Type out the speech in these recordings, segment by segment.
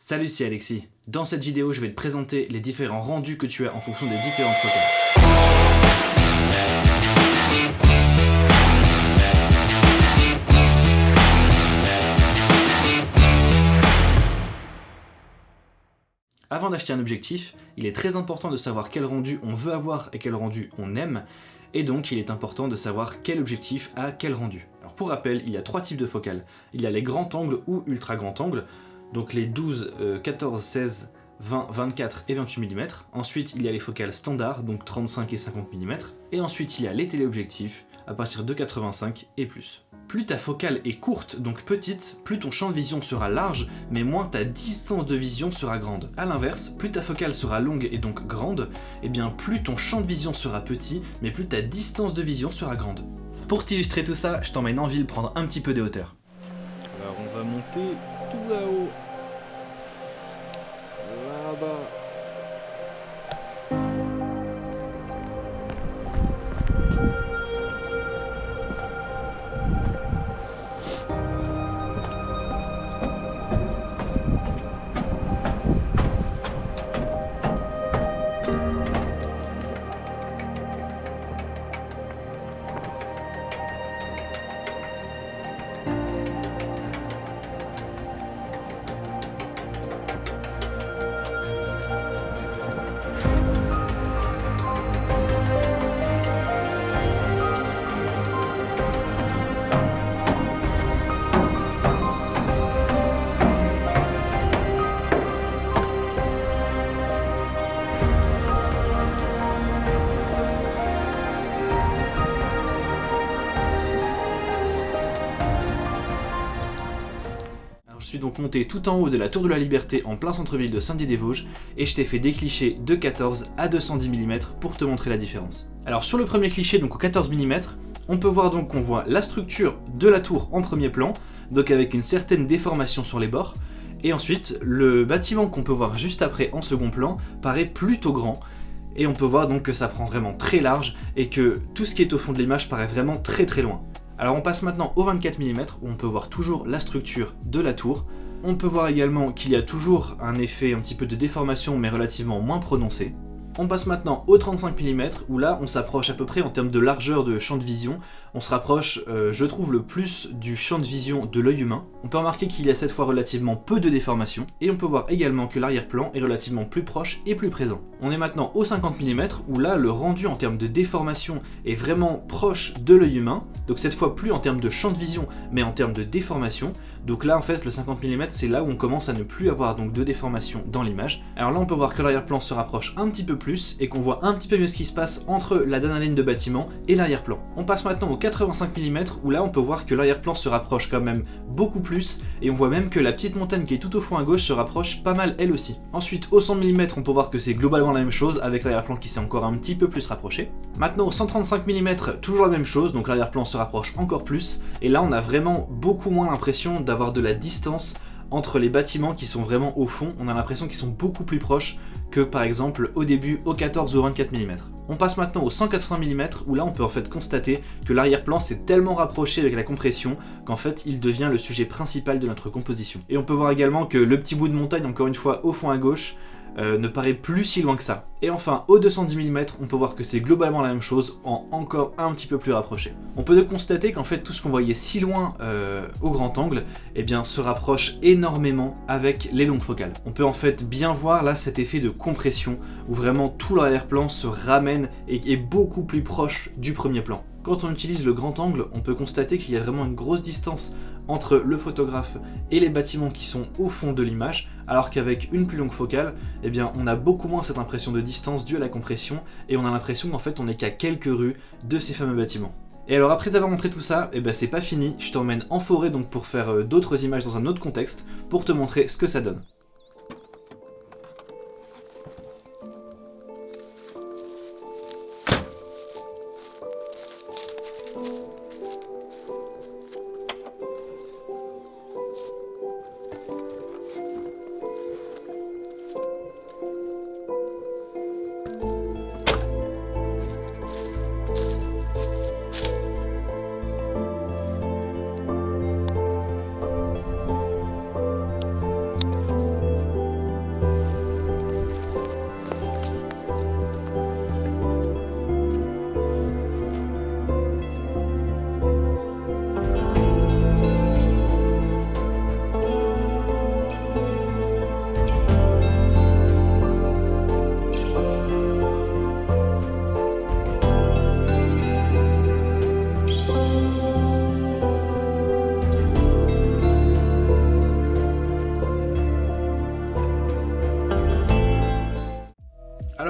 Salut, c'est Alexis. Dans cette vidéo, je vais te présenter les différents rendus que tu as en fonction des différentes focales. Avant d'acheter un objectif, il est très important de savoir quel rendu on veut avoir et quel rendu on aime, et donc il est important de savoir quel objectif a quel rendu. Alors pour rappel, il y a trois types de focales. Il y a les grands angles ou ultra grands angles, donc les 12, 14, 16, 20, 24 et 28 mm. Ensuite, il y a les focales standards, donc 35 et 50 mm. Et ensuite, il y a les téléobjectifs à partir de 85 et plus. Plus ta focale est courte, donc petite, plus ton champ de vision sera large, mais moins ta distance de vision sera grande. A l'inverse, plus ta focale sera longue et donc grande, et bien plus ton champ de vision sera petit, mais plus ta distance de vision sera grande. Pour t'illustrer tout ça, je t'emmène en ville prendre un petit peu de hauteur. Alors on va monter tout là-haut. Là-bas. Je suis donc monté tout en haut de la Tour de la Liberté en plein centre-ville de Saint-Dié-des-Vosges et je t'ai fait des clichés de 14 à 210 mm pour te montrer la différence. Alors sur le premier cliché, donc au 14 mm, on peut voir donc qu'on voit la structure de la tour en premier plan, donc avec une certaine déformation sur les bords, et ensuite le bâtiment qu'on peut voir juste après en second plan paraît plutôt grand, et on peut voir donc que ça prend vraiment très large et que tout ce qui est au fond de l'image paraît vraiment très loin. Alors on passe maintenant au 24 mm où on peut voir toujours la structure de la tour. On peut voir également qu'il y a toujours un effet un petit peu de déformation mais relativement moins prononcé. On passe maintenant au 35 mm où là on s'approche à peu près en termes de largeur de champ de vision. On se rapproche, je trouve, le plus du champ de vision de l'œil humain. On peut remarquer qu'il y a cette fois relativement peu de déformation et on peut voir également que l'arrière-plan est relativement plus proche et plus présent. On est maintenant au 50 mm où là le rendu en termes de déformation est vraiment proche de l'œil humain. Donc cette fois plus en termes de champ de vision mais en termes de déformation. Donc là en fait le 50 mm c'est là où on commence à ne plus avoir donc de déformation dans l'image. Alors là on peut voir que l'arrière-plan se rapproche un petit peu plus et qu'on voit un petit peu mieux ce qui se passe entre la dernière ligne de bâtiment et l'arrière-plan. On passe maintenant au 85 mm où là on peut voir que l'arrière-plan se rapproche quand même beaucoup plus et on voit même que la petite montagne qui est tout au fond à gauche se rapproche pas mal elle aussi. Ensuite au 100 mm on peut voir que c'est globalement la même chose avec l'arrière-plan qui s'est encore un petit peu plus rapproché. Maintenant au 135 mm toujours la même chose, donc l'arrière-plan se rapproche encore plus et là on a vraiment beaucoup moins l'impression d'avoir de la distance entre les bâtiments qui sont vraiment au fond. On a l'impression qu'ils sont beaucoup plus proches que par exemple au début au 14 ou au 24 mm. On passe maintenant au 180 mm où là on peut en fait constater que l'arrière-plan s'est tellement rapproché avec la compression qu'en fait il devient le sujet principal de notre composition. Et on peut voir également que le petit bout de montagne, encore une fois au fond à gauche, ne paraît plus si loin que ça. Et enfin, au 210 mm, on peut voir que c'est globalement la même chose, en encore un petit peu plus rapproché. On peut donc constater qu'en fait tout ce qu'on voyait si loin au grand angle, eh bien se rapproche énormément avec les longues focales. On peut en fait bien voir là cet effet de compression, où vraiment tout l'arrière-plan se ramène et est beaucoup plus proche du premier plan. Quand on utilise le grand angle, on peut constater qu'il y a vraiment une grosse distance entre le photographe et les bâtiments qui sont au fond de l'image, alors qu'avec une plus longue focale, eh bien, on a beaucoup moins cette impression de distance due à la compression, et on a l'impression qu'en fait on n'est qu'à quelques rues de ces fameux bâtiments. Et alors après t'avoir montré tout ça, eh ben c'est pas fini, je t'emmène en forêt donc pour faire d'autres images dans un autre contexte, pour te montrer ce que ça donne.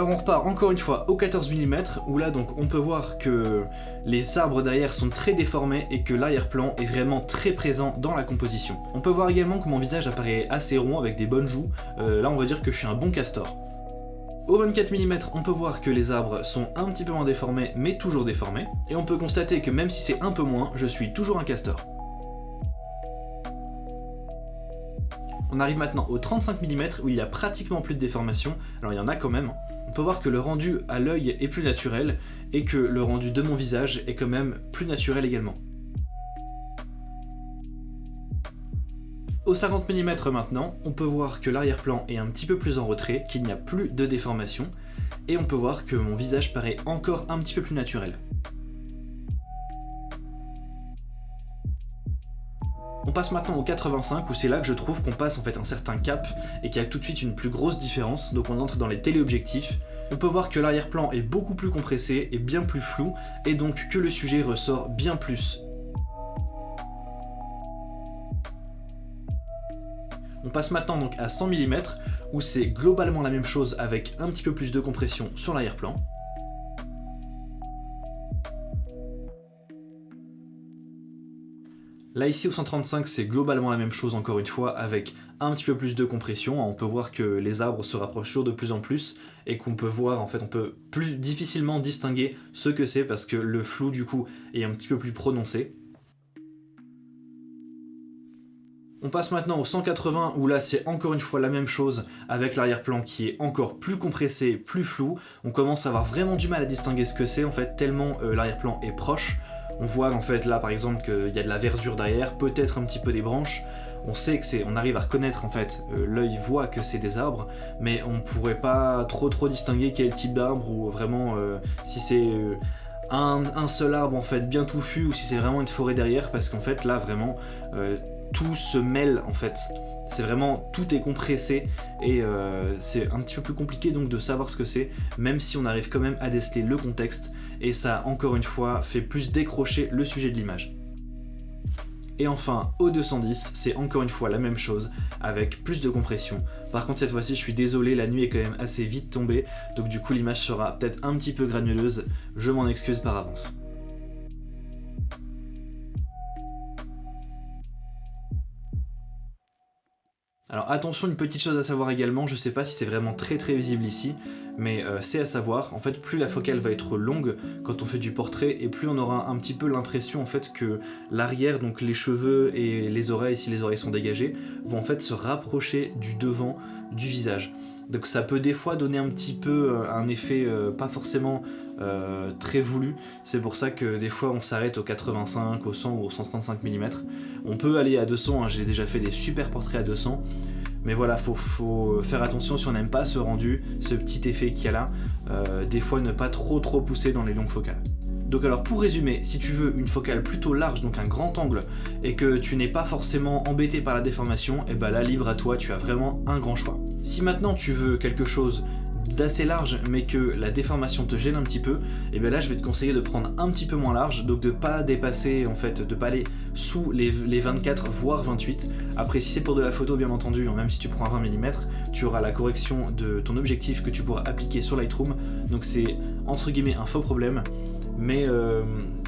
Alors on repart encore une fois au 14 mm où là donc on peut voir que les arbres derrière sont très déformés et que l'arrière-plan est vraiment très présent dans la composition. On peut voir également que mon visage apparaît assez rond avec des bonnes joues, là on va dire que je suis un bon castor. Au 24 mm, on peut voir que les arbres sont un petit peu moins déformés, mais toujours déformés, et on peut constater que même si c'est un peu moins, je suis toujours un castor. On arrive maintenant au 35 mm où il y a pratiquement plus de déformation, alors il y en a quand même. On peut voir que le rendu à l'œil est plus naturel, et que le rendu de mon visage est quand même plus naturel également. Au 50 mm maintenant, on peut voir que l'arrière-plan est un petit peu plus en retrait, qu'il n'y a plus de déformation, et on peut voir que mon visage paraît encore un petit peu plus naturel. On passe maintenant au 85 où c'est là que je trouve qu'on passe en fait un certain cap et qu'il y a tout de suite une plus grosse différence, donc on entre dans les téléobjectifs. On peut voir que l'arrière-plan est beaucoup plus compressé et bien plus flou, et donc que le sujet ressort bien plus. On passe maintenant donc à 100 mm où c'est globalement la même chose avec un petit peu plus de compression sur l'arrière-plan. Là ici au 135 c'est globalement la même chose encore une fois avec un petit peu plus de compression. On peut voir que les arbres se rapprochent toujours de plus en plus et qu'on peut voir, en fait on peut plus difficilement distinguer ce que c'est parce que le flou du coup est un petit peu plus prononcé. On passe maintenant au 180 où là c'est encore une fois la même chose avec l'arrière-plan qui est encore plus compressé, plus flou. On commence à avoir vraiment du mal à distinguer ce que c'est en fait tellement l'arrière-plan est proche. On voit en fait là par exemple qu'il y a de la verdure derrière, peut-être un petit peu des branches. On sait que on arrive à reconnaître en fait, l'œil voit que c'est des arbres, mais on pourrait pas trop distinguer quel type d'arbre ou vraiment si c'est un seul arbre en fait bien touffu ou si c'est vraiment une forêt derrière parce qu'en fait là vraiment tout se mêle en fait. C'est vraiment, tout est compressé et c'est un petit peu plus compliqué donc de savoir ce que c'est, même si on arrive quand même à déceler le contexte et ça encore une fois fait plus décrocher le sujet de l'image. Et enfin au 210 c'est encore une fois la même chose avec plus de compression. Par contre cette fois-ci je suis désolé, la nuit est quand même assez vite tombée donc du coup l'image sera peut-être un petit peu granuleuse, je m'en excuse par avance. Alors attention, une petite chose à savoir également, je sais pas si c'est vraiment très visible ici, mais c'est à savoir, en fait plus la focale va être longue quand on fait du portrait et plus on aura un petit peu l'impression en fait que l'arrière, donc les cheveux et les oreilles, si les oreilles sont dégagées, vont en fait se rapprocher du devant du visage. Donc ça peut des fois donner un petit peu un effet pas forcément très voulu, c'est pour ça que des fois on s'arrête au 85, au 100 ou au 135 mm. On peut aller à 200, hein, j'ai déjà fait des super portraits à 200, mais voilà, faut faire attention si on n'aime pas ce rendu, ce petit effet qu'il y a là, des fois ne pas trop pousser dans les longues focales. Donc alors pour résumer, si tu veux une focale plutôt large, donc un grand angle, et que tu n'es pas forcément embêté par la déformation, et bah là libre à toi, tu as vraiment un grand choix. Si maintenant tu veux quelque chose d'assez large mais que la déformation te gêne un petit peu, et bien là je vais te conseiller de prendre un petit peu moins large, donc de pas dépasser en fait, de pas aller sous les 24 voire 28. Après si c'est pour de la photo bien entendu, même si tu prends un 20 mm, tu auras la correction de ton objectif que tu pourras appliquer sur Lightroom, donc c'est entre guillemets un faux problème. Mais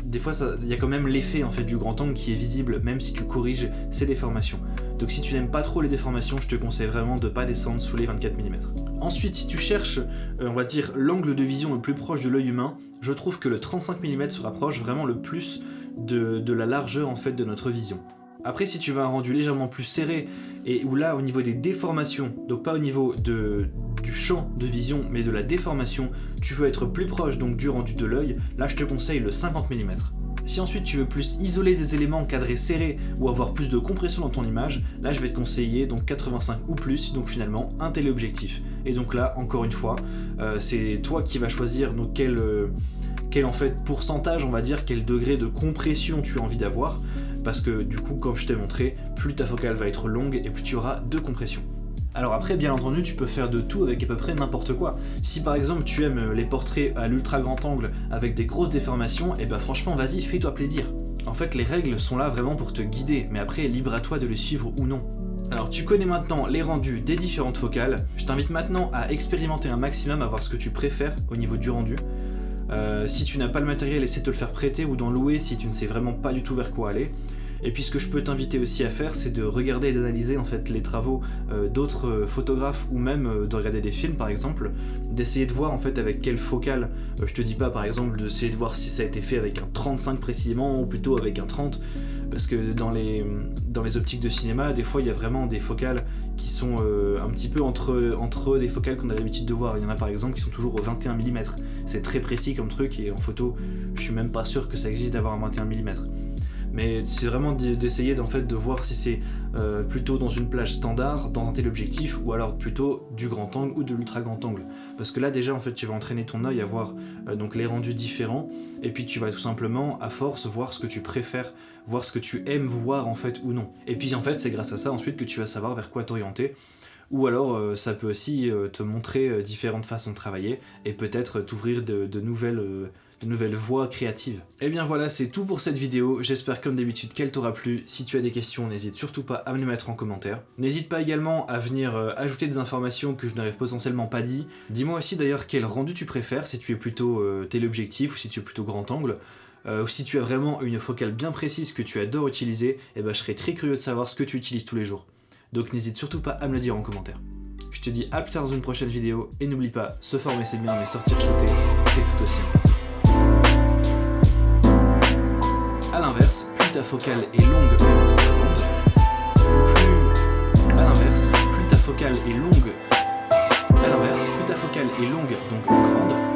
des fois il y a quand même l'effet en fait du grand angle qui est visible même si tu corriges ces déformations. Donc si tu n'aimes pas trop les déformations, je te conseille vraiment de ne pas descendre sous les 24 mm. Ensuite, si tu cherches, on va dire, l'angle de vision le plus proche de l'œil humain, je trouve que le 35 mm se rapproche vraiment le plus de la largeur en fait de notre vision. Après, si tu veux un rendu légèrement plus serré, et où là, au niveau des déformations, donc pas au niveau du champ de vision, mais de la déformation, tu veux être plus proche donc du rendu de l'œil, là je te conseille le 50 mm. Si ensuite tu veux plus isoler des éléments cadrés serrés ou avoir plus de compression dans ton image, là je vais te conseiller donc 85 ou plus, donc finalement un téléobjectif. Et donc là, encore une fois, c'est toi qui vas choisir donc quel en fait pourcentage, on va dire, quel degré de compression tu as envie d'avoir, parce que du coup, comme je t'ai montré, plus ta focale va être longue et plus tu auras de compression. Alors après, bien entendu, tu peux faire de tout avec à peu près n'importe quoi. Si par exemple tu aimes les portraits à l'ultra grand angle avec des grosses déformations, et bah franchement vas-y, fais-toi plaisir. En fait, les règles sont là vraiment pour te guider, mais après libre à toi de les suivre ou non. Alors tu connais maintenant les rendus des différentes focales, je t'invite maintenant à expérimenter un maximum, à voir ce que tu préfères au niveau du rendu. Si tu n'as pas le matériel, essaie de te le faire prêter ou d'en louer si tu ne sais vraiment pas du tout vers quoi aller. Et puis ce que je peux t'inviter aussi à faire, c'est de regarder et d'analyser en fait les travaux d'autres photographes ou même de regarder des films par exemple, d'essayer de voir en fait avec quelle focale, je te dis pas par exemple d'essayer de voir si ça a été fait avec un 35 précisément ou plutôt avec un 30, parce que dans les optiques de cinéma, des fois il y a vraiment des focales qui sont un petit peu entre des focales qu'on a l'habitude de voir. Il y en a par exemple qui sont toujours au 21 mm, c'est très précis comme truc et en photo je suis même pas sûr que ça existe d'avoir un 21 mm. Mais c'est vraiment d'essayer en fait de voir si c'est plutôt dans une plage standard, dans un téléobjectif, ou alors plutôt du grand angle ou de l'ultra grand angle. Parce que là déjà en fait tu vas entraîner ton œil à voir donc les rendus différents, et puis tu vas tout simplement à force voir ce que tu préfères, voir ce que tu aimes voir en fait ou non. Et puis en fait c'est grâce à ça ensuite que tu vas savoir vers quoi t'orienter. Ou alors ça peut aussi te montrer différentes façons de travailler et peut-être t'ouvrir de nouvelles voies créatives. Et bien voilà, c'est tout pour cette vidéo. J'espère comme d'habitude qu'elle t'aura plu. Si tu as des questions, n'hésite surtout pas à me les mettre en commentaire. N'hésite pas également à venir ajouter des informations que je n'aurais potentiellement pas dit. Dis-moi aussi d'ailleurs quel rendu tu préfères, si tu es plutôt téléobjectif ou si tu es plutôt grand angle. Ou si tu as vraiment une focale bien précise que tu adores utiliser, et ben je serais très curieux de savoir ce que tu utilises tous les jours. Donc n'hésite surtout pas à me le dire en commentaire. Je te dis à plus tard dans une prochaine vidéo, et n'oublie pas, se former c'est bien, mais sortir shooter, c'est tout aussi important. A l'inverse, plus ta focale est longue, donc grande, plus... A l'inverse, plus ta focale est longue... A l'inverse, plus ta focale est longue, donc grande,